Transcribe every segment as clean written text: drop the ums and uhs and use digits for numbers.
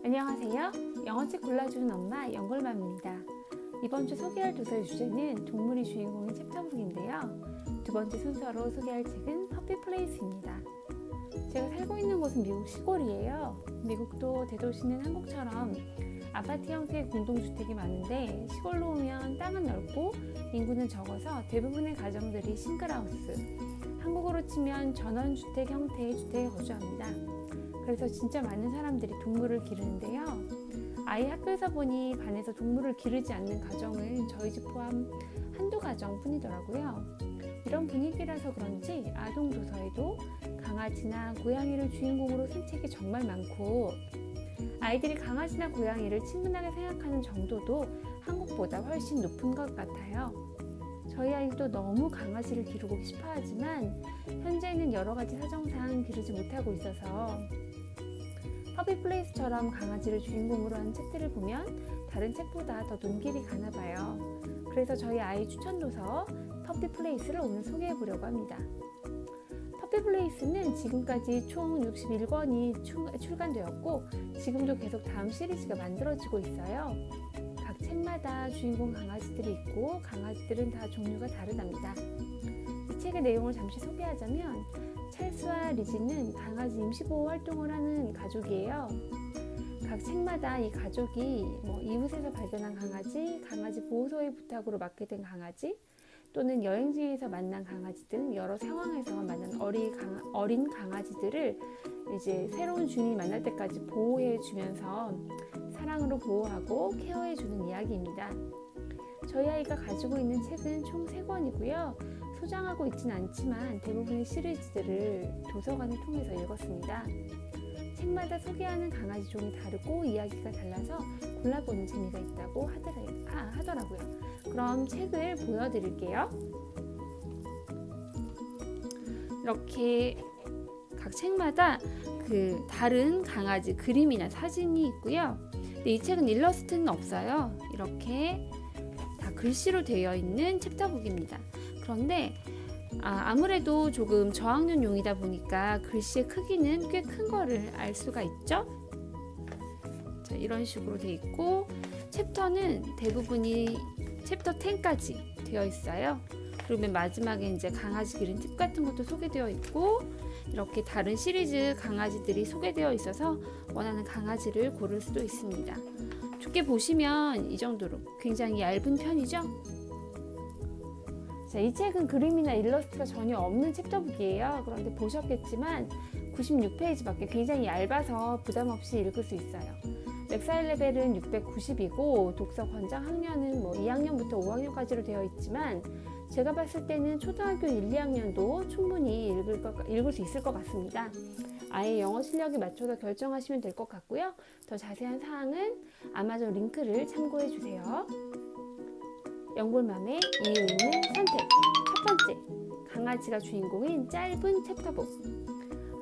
안녕하세요. 영어책 골라주는 엄마 영골맘입니다. 이번 주 소개할 도서의 주제는 동물이 주인공인 챕터북인데요. 두 번째 순서로 소개할 책은 퍼피 플레이스입니다. 제가 살고 있는 곳은 미국 시골이에요. 미국도 대도시는 한국처럼 아파트 형태의 공동주택이 많은데 시골로 오면 땅은 넓고 인구는 적어서 대부분의 가정들이 싱글하우스, 한국으로 치면 전원주택 형태의 주택에 거주합니다. 그래서 진짜 많은 사람들이 동물을 기르는데요. 아이 학교에서 보니 반에서 동물을 기르지 않는 가정은 저희 집 포함 한두 가정 뿐이더라고요. 이런 분위기라서 그런지 아동 도서에도 강아지나 고양이를 주인공으로 쓴 책이 정말 많고, 아이들이 강아지나 고양이를 친근하게 생각하는 정도도 한국보다 훨씬 높은 것 같아요. 저희 아이도 너무 강아지를 기르고 싶어 하지만 현재는 여러 가지 사정상 기르지 못하고 있어서 퍼피 플레이스처럼 강아지를 주인공으로 한 책들을 보면 다른 책보다 더 눈길이 가나 봐요. 그래서 저희 아이 추천 도서 퍼피 플레이스를 오늘 소개해 보려고 합니다. 퍼피 플레이스는 지금까지 총 61권이 출간되었고 지금도 계속 다음 시리즈가 만들어지고 있어요. 각 책마다 주인공 강아지들이 있고 강아지들은 다 종류가 다르답니다. 이 책의 내용을 잠시 소개하자면 찰스와 리지는 강아지 임시보호 활동을 하는 가족이에요. 각 책마다 이 가족이 이웃에서 발견한 강아지, 강아지 보호소의 부탁으로 맡게 된 강아지, 또는 여행지에서 만난 강아지 등 여러 상황에서 만난 어린 강아지들을 이제 새로운 주인이 만날 때까지 보호해 주면서 사랑으로 보호하고 케어해 주는 이야기입니다. 저희 아이가 가지고 있는 책은 총 3권이고요. 소장하고 있진 않지만 대부분의 시리즈들을 도서관을 통해서 읽었습니다. 책마다 소개하는 강아지 종이 다르고 이야기가 달라서 골라보는 재미가 있다고 하더라고요. 그럼 책을 보여드릴게요. 이렇게 각 책마다 다른 강아지 그림이나 사진이 있고요. 근데 이 책은 일러스트는 없어요. 이렇게 다 글씨로 되어 있는 챕터북입니다. 그런데 아무래도 조금 저학년용이다 보니까 글씨의 크기는 꽤 큰 거를 알 수가 있죠. 자, 이런 식으로 되어 있고 챕터는 대부분이 챕터 10까지 되어 있어요. 그리고 맨 마지막에 이제 강아지 기른 팁 같은 것도 소개되어 있고 이렇게 다른 시리즈 강아지들이 소개되어 있어서 원하는 강아지를 고를 수도 있습니다. 두께 보시면 이 정도로 굉장히 얇은 편이죠. 자, 이 책은 그림이나 일러스트가 전혀 없는 챕터북이에요. 그런데 보셨겠지만 96페이지밖에 굉장히 얇아서 부담 없이 읽을 수 있어요. 렉사일 레벨은 690이고 독서 권장 학년은 2학년부터 5학년까지로 되어 있지만 제가 봤을 때는 초등학교 1, 2학년도 충분히 읽을 수 있을 것 같습니다. 아이의 영어 실력에 맞춰서 결정하시면 될 것 같고요. 더 자세한 사항은 아마존 링크를 참고해 주세요. 영골맘의 이유 있는 선택. 첫 번째, 강아지가 주인공인 짧은 챕터북.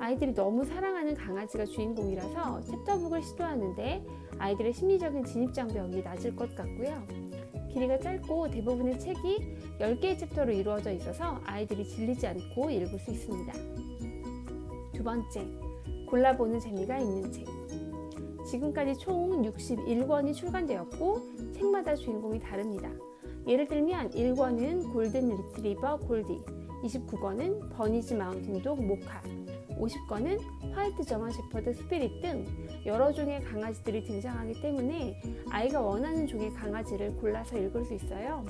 아이들이 너무 사랑하는 강아지가 주인공이라서 챕터북을 시도하는데 아이들의 심리적인 진입장벽이 낮을 것 같고요. 길이가 짧고 대부분의 책이 10개의 챕터로 이루어져 있어서 아이들이 질리지 않고 읽을 수 있습니다. 두 번째, 골라보는 재미가 있는 책. 지금까지 총 61권이 출간되었고 책마다 주인공이 다릅니다. 예를 들면 1권은 골든 리트리버 골디, 29권은 버니즈 마운틴 독 모카, 50권은 화이트 저먼 shepherd 스피릿 등 여러 종의 강아지들이 등장하기 때문에 아이가 원하는 종의 강아지를 골라서 읽을 수 있어요.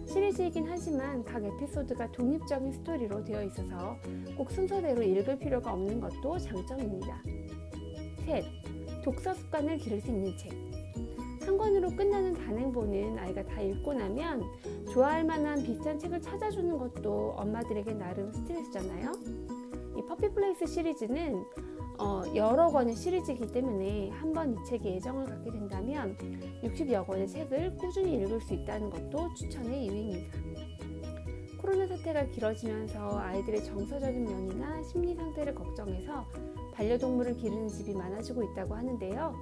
시리즈이긴 하지만 각 에피소드가 독립적인 스토리로 되어 있어서 꼭 순서대로 읽을 필요가 없는 것도 장점입니다. 셋, 독서 습관을 기를 수 있는 책. 한 권으로 끝나는 단행본은 아이가 다 읽고 나면 좋아할 만한 비슷한 책을 찾아주는 것도 엄마들에게 나름 스트레스잖아요. 이 퍼피 플레이스 시리즈는 여러 권의 시리즈이기 때문에 한번 이 책에 애정을 갖게 된다면 60여 권의 책을 꾸준히 읽을 수 있다는 것도 추천의 이유입니다. 코로나 사태가 길어지면서 아이들의 정서적인 면이나 심리 상태를 걱정해서 반려동물을 기르는 집이 많아지고 있다고 하는데요.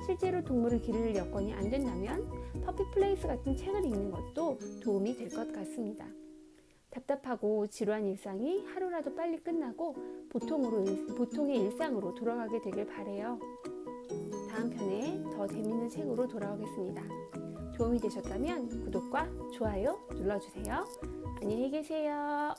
실제로 동물을 기를 여건이 안 된다면 퍼피 플레이스 같은 책을 읽는 것도 도움이 될 것 같습니다. 답답하고 지루한 일상이 하루라도 빨리 끝나고 보통의 일상으로 돌아가게 되길 바래요. 다음 편에 재미있는 책으로 돌아오겠습니다. 도움이 되셨다면 구독과 좋아요 눌러주세요. 안녕히 계세요.